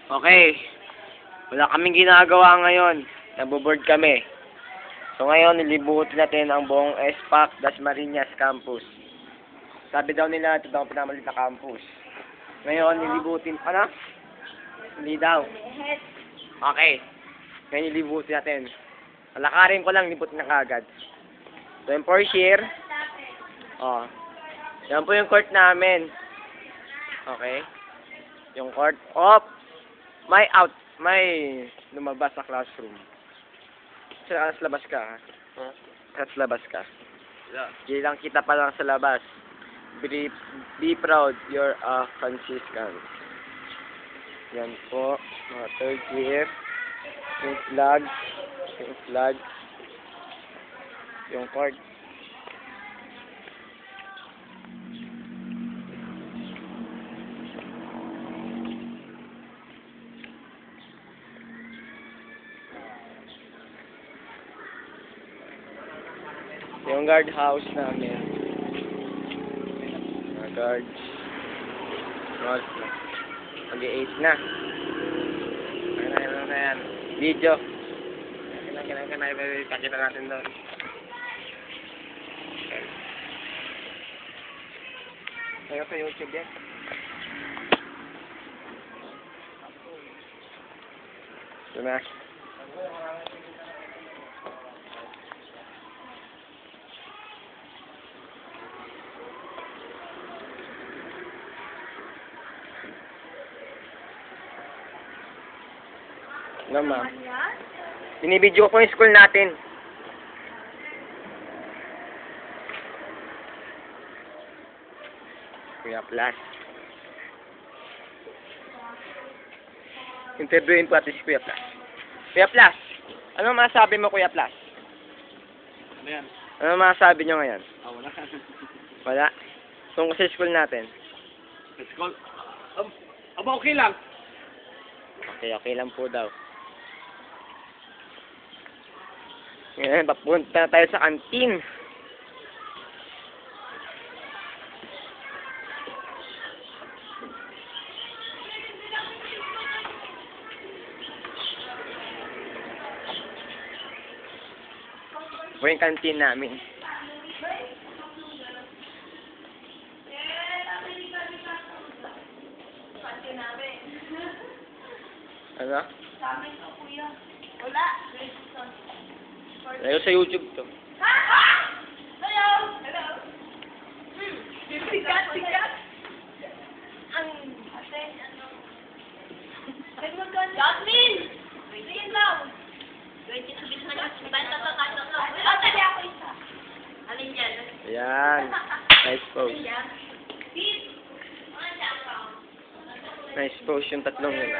Okay. Wala kaming ginagawa ngayon. Naboboard kami. So ngayon, nilibutin natin ang buong SPAC Dasmariñas Campus. Sabi daw nila, ito daw ang pinamalit na campus. Ngayon, nilibutin. Ano? Hindi daw. Okay. Ngayon, nilibutin natin. Palakarin ko lang, libutin na kagad. So, yung first year. Oh. Yan po yung court namin. Okay. Yung court. May lumabas sa classroom. Sa labas ka, ha? Sa labas ka. Hindi lang kita pa lang sa labas. Be proud, you're a Franciscan. Yan po, mga third year. Yung flag. Yung card. Yung guard house namin. Mga guards. Mag-8 na. Ano na yan? Video. Kakita natin doon. Tayo sa YouTube yan. Ito na. Ano, ma'am? Binibidyo ko yung school natin. Kuya Plus. Interviewin po natin si Kuya Plus. Kuya Plus, ano masasabi mo, Kuya Plus? Ano yan? Ano masasabi nyo ngayon? Wala. Wala? Tungkol sa school natin? Let's go. Okay lang. Okay lang po daw. Ngayon, papunta na tayo sa kantin. Ito yung kantin namin. Ano? Sa amin to, kuya. Wala. Layo sa YouTube to. Hello! Hello! Sikat! Ang ate, ano? Jasmine! Wait lang! Wait, sabihin mo na. Banta ka kaso. Ate, ako isa. Alin yan? Ayan. Nice pose. Nice pose yung tatlong yun.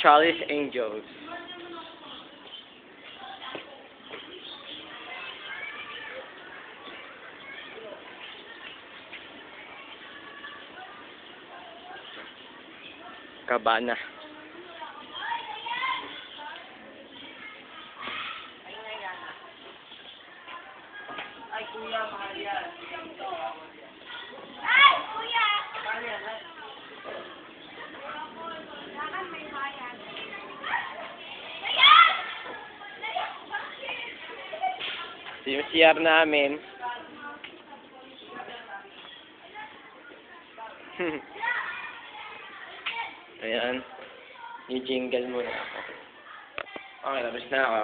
Charlie's Angels. Cabana. Ay, kuya, mahal yan. Ay, kuya! Mahal yan, ha? Lakan may bayan. Ayan! Ito yung CR namin. Ayan. Yung jingle muna ako. Okay, labas na ako.